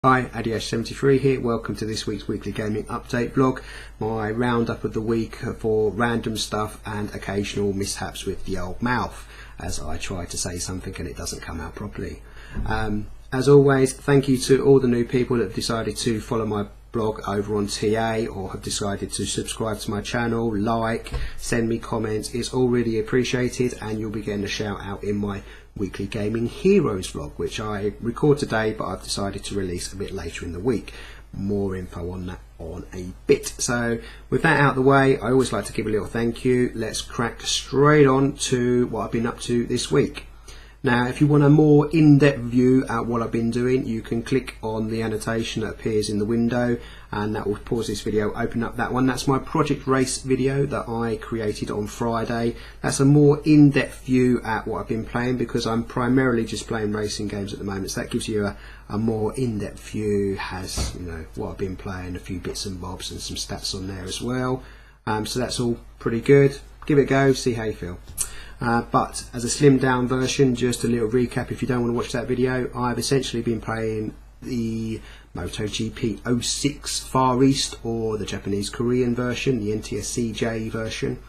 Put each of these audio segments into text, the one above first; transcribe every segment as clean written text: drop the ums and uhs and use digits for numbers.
Hi, adiash73 here. Welcome to this week's weekly gaming update vlog. My roundup of the week for random stuff and occasional mishaps with the old mouth as I try to say something and it doesn't come out properly. As always, thank you to all the new people that have decided to follow my blog over on TA or have decided to subscribe to my channel, send me comments. It's all really appreciated, and you'll be getting a shout out in my weekly gaming heroes vlog, which I record today but I've decided to release a bit later in the week. More info on that on a bit. So with that out of the way, I always like to give a little thank you. Let's crack straight on to what I've been up to this week. Now, if you want a more in-depth view at what I've been doing, you can click on the annotation that appears in the window, and that will pause this video, open up that one. That's my project race video that I created on Friday. That's a more in-depth view at what I've been playing, because I'm primarily just playing racing games at the moment. So that gives you a more in-depth view, has, you know, what I've been playing, a few bits and bobs and some stats on there as well. So that's all pretty good. Give it a go, see how you feel. But as a slimmed down version, just a little recap if you don't want to watch that video, I've essentially been playing the MotoGP 06 Far East, or the Japanese Korean version, the NTSCJ version.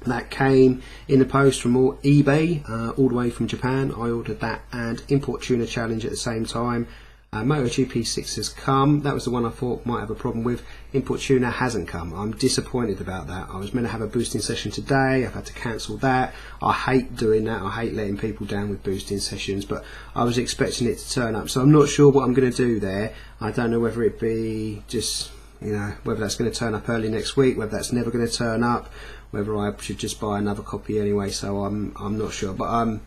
That came in the post from eBay, all the way from Japan. I ordered that and Import Tuner Challenge at the same time. MotoGP 6 has come. That was the one I thought might have a problem with. Import Tuner hasn't come. I'm disappointed about that. I was meant to have a boosting session today. I've had to cancel that. I hate doing that. I hate letting people down with boosting sessions, but I was expecting it to turn up. So I'm not sure what I'm going to do there. I don't know whether it be just, you know, whether that's going to turn up early next week, whether that's never going to turn up, whether I should just buy another copy anyway. So I'm not sure, but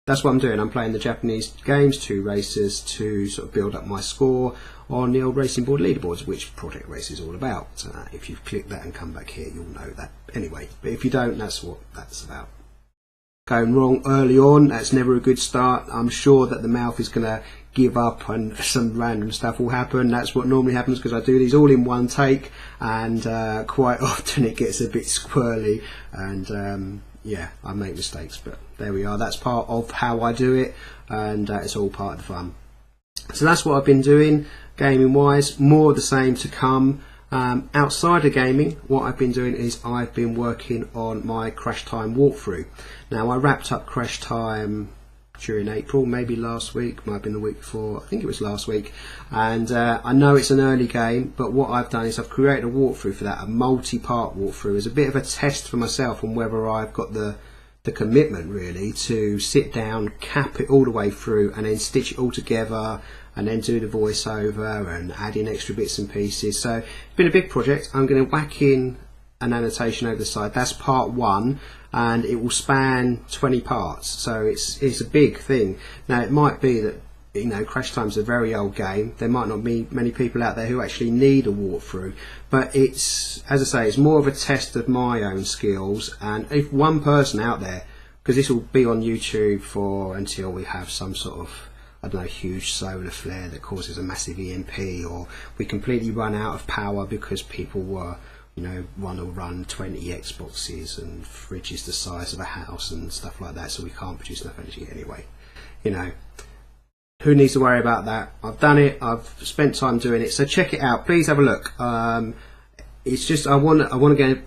that's what I'm doing. I'm playing the Japanese games, 2 races, to sort of build up my score on the old racing board leaderboards, which Project Race is all about. If you click that and come back here, you'll know that anyway. But if you don't, that's what that's about. Going wrong early on, that's never a good start. I'm sure that the mouth is going to give up and some random stuff will happen. That's what normally happens, because I do these all in one take, and quite often it gets a bit squirrely, and yeah, I make mistakes, but there we are. That's part of how I do it, and it's all part of the fun. So that's what I've been doing gaming wise. More of the same to come. Outside of gaming, what I've been doing is I've been working on my Crash Time walkthrough. Now, I wrapped up Crash Time during April, maybe last week, might have been the week before, I think it was last week, and I know it's an early game, but what I've done is I've created a walkthrough for that, a multi-part walkthrough, as a bit of a test for myself on whether I've got the commitment really to sit down, cap it all the way through, and then stitch it all together, and then do the voiceover and add in extra bits and pieces. So it's been a big project. I'm going to whack in an annotation over the side. That's part 1, and it will span 20 parts, so it's a big thing. Now, it might be that, you know, Crash Time's a very old game. There might not be many people out there who actually need a walkthrough, but it's, as I say, it's more of a test of my own skills. And if one person out there, because this will be on YouTube for until we have some sort of, I don't know, huge solar flare that causes a massive EMP, or we completely run out of power because people were, you know, want to run 20 Xboxes and fridges the size of a house and stuff like that, so we can't produce enough energy anyway. You know, who needs to worry about that? I've done it. I've spent time doing it, so check it out. Please have a look. It's just I want to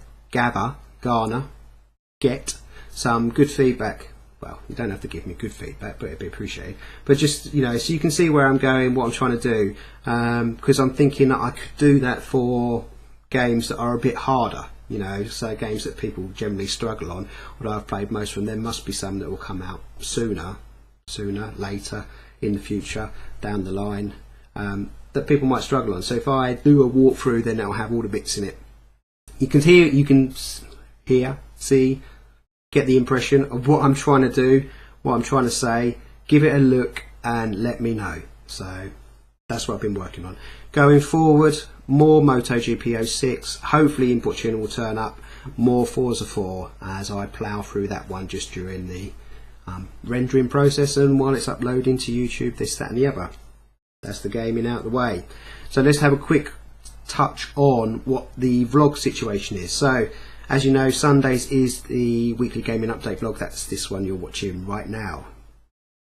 get some good feedback. Well, you don't have to give me good feedback, but it'd be appreciated. But just, you know, so you can see where I'm going, what I'm trying to do, because I'm thinking that I could do that for games that are a bit harder, you know, so games that people generally struggle on. Although I've played most of them, there must be some that will come out sooner, later in the future, down the line, that people might struggle on. So if I do a walkthrough, then it'll have all the bits in it. You can hear, see, get the impression of what I'm trying to do, what I'm trying to say. Give it a look and let me know. So that's what I've been working on. Going forward, more MotoGP 06. Hopefully Import Tuner will turn up. More Forza 4 as I plough through that one just during the rendering process, and while it's uploading to YouTube, this, that and the other. That's the gaming out of the way. So let's have a quick touch on what the vlog situation is. So as you know, Sundays is the weekly gaming update vlog. That's this one you're watching right now.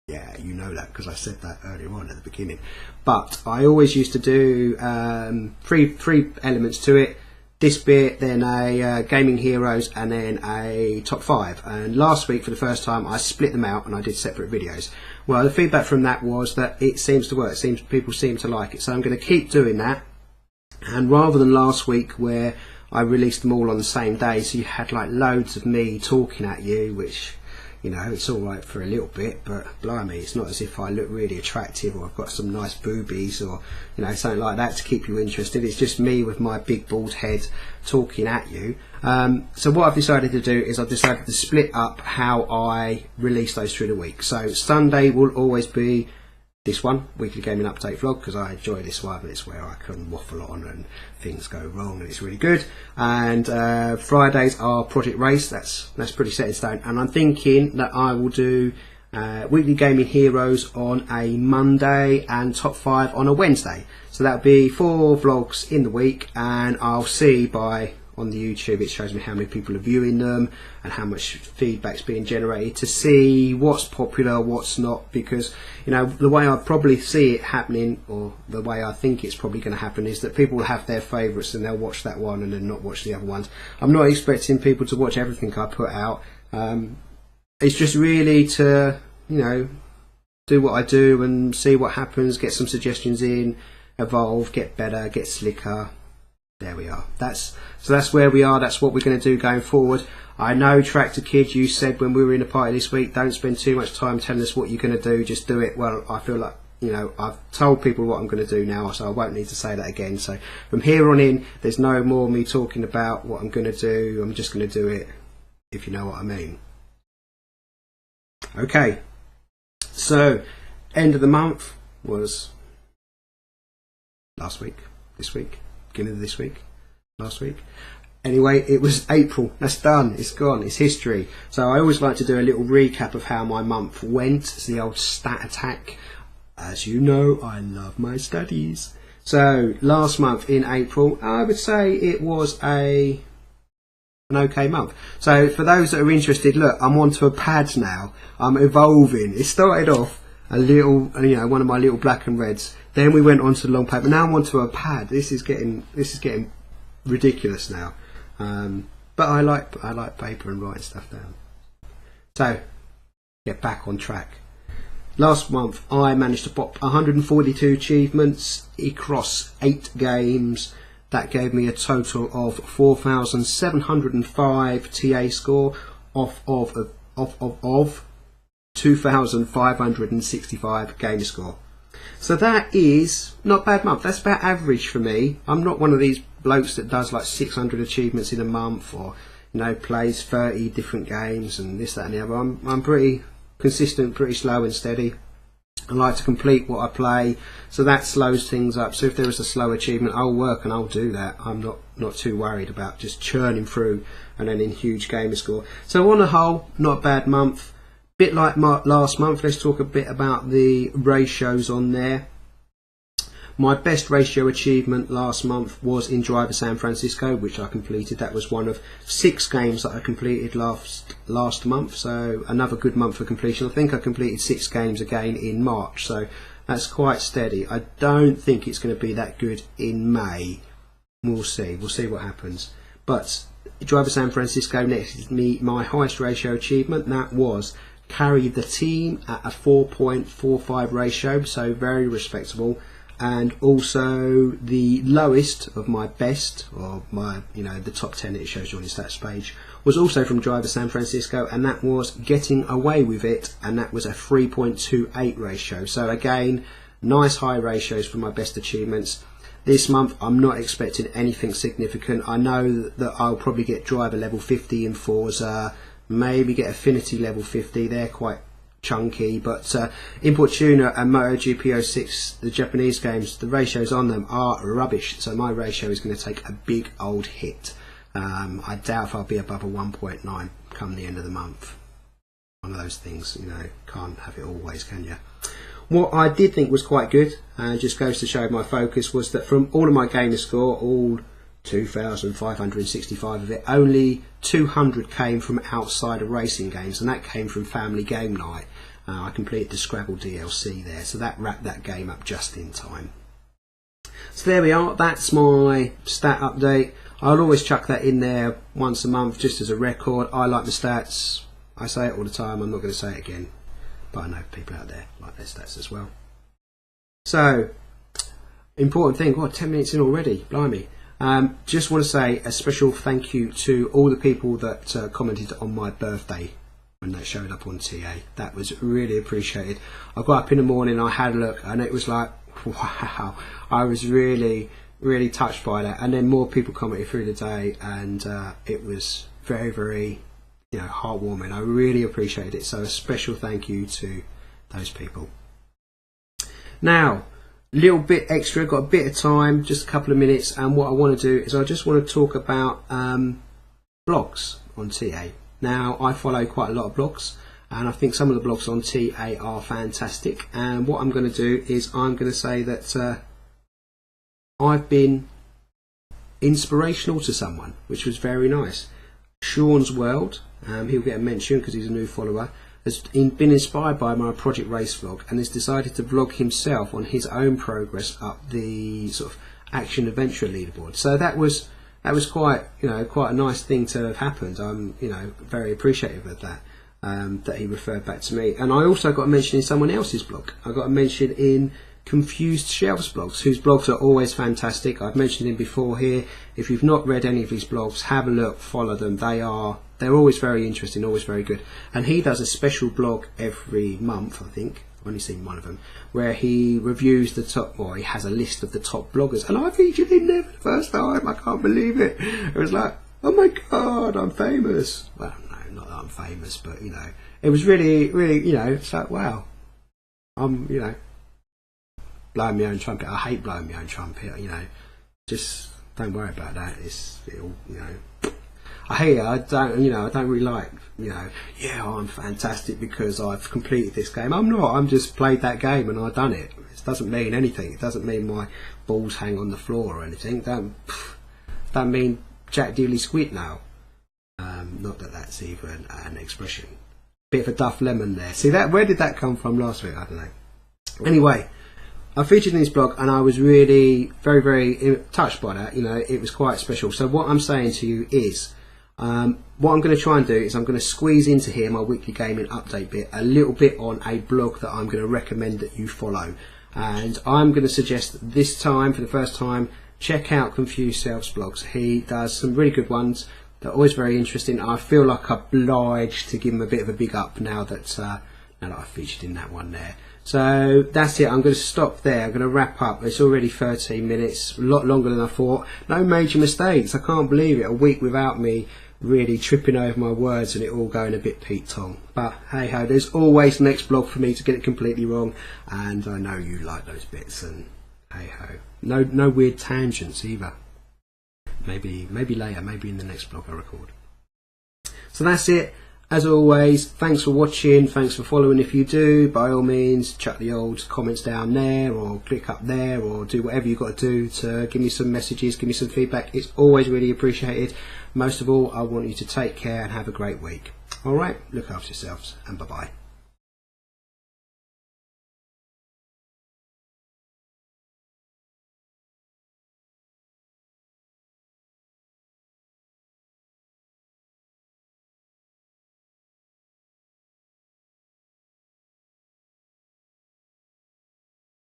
Yeah, you know that because I said that earlier on at the beginning. But I always used to do three elements to it. This bit, then a Gaming Heroes, and then a top 5. And last week, for the first time, I split them out and I did separate videos. Well, the feedback from that was that it seems to work. People seem to like it. So I'm going to keep doing that. And rather than last week where I released them all on the same day, so you had like loads of me talking at you, which, you know, it's all right for a little bit, but blimey, it's not as if I look really attractive or I've got some nice boobies or, you know, something like that to keep you interested. It's just me with my big bald head talking at you. So what I've decided to do is I've decided to split up how I release those through the week. So Sunday will always be this one, weekly gaming update vlog, because I enjoy this one. It's where I can waffle on and things go wrong, and it's really good. And Fridays are Project Race. That's pretty set in stone. And I'm thinking that I will do weekly gaming heroes on a Monday and top 5 on a Wednesday. So that'll be 4 vlogs in the week, and I'll see by on the YouTube it shows me how many people are viewing them and how much feedback's being generated to see what's popular, what's not, because, you know, the way I probably see it happening, or the way I think it's probably going to happen, is that people will have their favourites and they'll watch that one and then not watch the other ones. I'm not expecting people to watch everything I put out. It's just really to, you know, do what I do and see what happens, get some suggestions in, evolve, get better, get slicker. There we are. So that's where we are. That's what we're going to do going forward. I know, Tractor Kid, you said when we were in a party this week, don't spend too much time telling us what you're going to do, just do it. Well, I feel like, you know, I've told people what I'm going to do now, so I won't need to say that again. So from here on in, there's no more me talking about what I'm going to do. I'm just going to do it, if you know what I mean. Okay, so end of the month was last week, this week, beginning of this week, last week. Anyway, it was April. That's done. It's gone. It's history. So I always like to do a little recap of how my month went. It's the old stat attack. As you know, I love my studies. So last month in April, I would say it was an okay month. So for those that are interested, look, I'm onto a pad now. I'm evolving. It started off a little, you know, one of my little black and reds. Then we went on to the long paper. Now I'm onto a pad. This is getting ridiculous now. But I like paper and writing stuff down. So get back on track. Last month I managed to pop 142 achievements across 8 games. That gave me a total of 4,705 TA score off of 2,565 gamer score. So that is not a bad month. That's about average for me. I'm not one of these blokes that does like 600 achievements in a month, or, you know, plays 30 different games and this, that and the other. I'm pretty consistent, pretty slow and steady. I like to complete what I play, so that slows things up. So if there is a slow achievement, I'll work and I'll do that. I'm not too worried about just churning through and then in huge gamer score. So on the whole, not a bad month. Bit like last month, let's talk a bit about the ratios on there. My best ratio achievement last month was in Driver San Francisco, which I completed. That was one of 6 games that I completed last month, so another good month for completion. I think I completed 6 games again in March, so that's quite steady. I don't think it's going to be that good in May. We'll see what happens. But Driver San Francisco next is my highest ratio achievement. That was carry the team at a 4.45 ratio, so very respectable. And also the lowest of my best, or my, you know, the top 10 it shows you on the stats page, was also from Driver San Francisco, and that was getting away with it, and that was a 3.28 ratio. So again, nice high ratios for my best achievements. This month I'm not expecting anything significant. I know that I'll probably get driver level 50 in Forza, maybe get affinity level 50. They're quite chunky, but Importuna and MotoGP 06, the Japanese games, the ratios on them are rubbish, so my ratio is going to take a big old hit. I doubt if I'll be above a 1.9 come the end of the month. One of those things, you know, can't have it always, can you? What I did think was quite good, and just goes to show my focus, was that from all of my gamer score, all 2,565 of it, only 200 came from outside of racing games, and that came from family game night. I completed the Scrabble DLC there, so that wrapped that game up just in time. So there we are, that's my stat update. I'll always chuck that in there once a month just as a record. I like the stats, I say it all the time, I'm not going to say it again, but I know people out there like their stats as well. So, important thing, what, 10 minutes in already, blimey. Just want to say a special thank you to all the people that commented on my birthday when that showed up on TA. That was really appreciated. I got up in the morning, I had a look, and it was like, wow, I was really touched by that. And then more people commented through the day, and it was very, you know, heartwarming. I really appreciated it, so a special thank you to those people. Now, little bit extra, got a bit of time, just a couple of minutes, and what I want to do is I just want to talk about blogs on TA. Now, I follow quite a lot of blogs, and I think some of the blogs on TA are fantastic, and what I'm going to do is I'm going to say that I've been inspirational to someone, which was very nice. Sean's World, he'll get a mention because he's a new follower, has been inspired by my Project Race vlog and has decided to vlog himself on his own progress up the sort of action adventure leaderboard. So that was quite, you know, quite a nice thing to have happened. I'm, you know, very appreciative of that, that he referred back to me. And I also got a mention in someone else's blog. I got a mention in Confused Shelves blogs, whose blogs are always fantastic. I've mentioned him before here. If you've not read any of his blogs, have a look, follow them. They're always very interesting, always very good. And he does a special blog every month, I think. I've only seen one of them, where he reviews the top, or he has a list of the top bloggers. And I featured him there for the first time. I can't believe it. It was like, oh my God, I'm famous. Well, no, not that I'm famous, but, you know, it was really, you know, it's like, wow, I'm, you know, blowing my own trumpet. I hate blowing my own trumpet, you know, just don't worry about that. It'll, you know, I don't really like, you know, yeah, I'm fantastic because I've completed this game. I'm not. I'm just played that game and I've done it. It doesn't mean anything. It doesn't mean my balls hang on the floor or anything. Don't mean Jack Dealey squid now. Not that that's even an expression. Bit of a Duff Lemon there. See that? Where did that come from last week? I don't know. Anyway, I featured in this blog and I was really very touched by that. You know, it was quite special. So what I'm saying to you is, what I'm going to try and do is I'm going to squeeze into here my weekly gaming update bit, a little bit on a blog that I'm going to recommend that you follow. And I'm going to suggest this time, for the first time, check out Confused Shelves blogs. He does some really good ones. They're always very interesting. I feel like I'm obliged to give him a bit of a big up now that I've featured in that one there. So that's it. I'm going to stop there. I'm going to wrap up. It's already 13 minutes, a lot longer than I thought. No major mistakes. I can't believe it. A week without me really tripping over my words and it all going a bit Pete Tong. But hey ho, there's always next blog for me to get it completely wrong, and I know you like those bits. And hey ho, no weird tangents either. Maybe later, maybe in the next blog I record. So that's it. As always, thanks for watching, thanks for following. If you do, by all means, chuck the old comments down there, or click up there, or do whatever you've got to do to give me some messages, give me some feedback. It's always really appreciated. Most of all, I want you to take care and have a great week. Alright, look after yourselves, and bye-bye.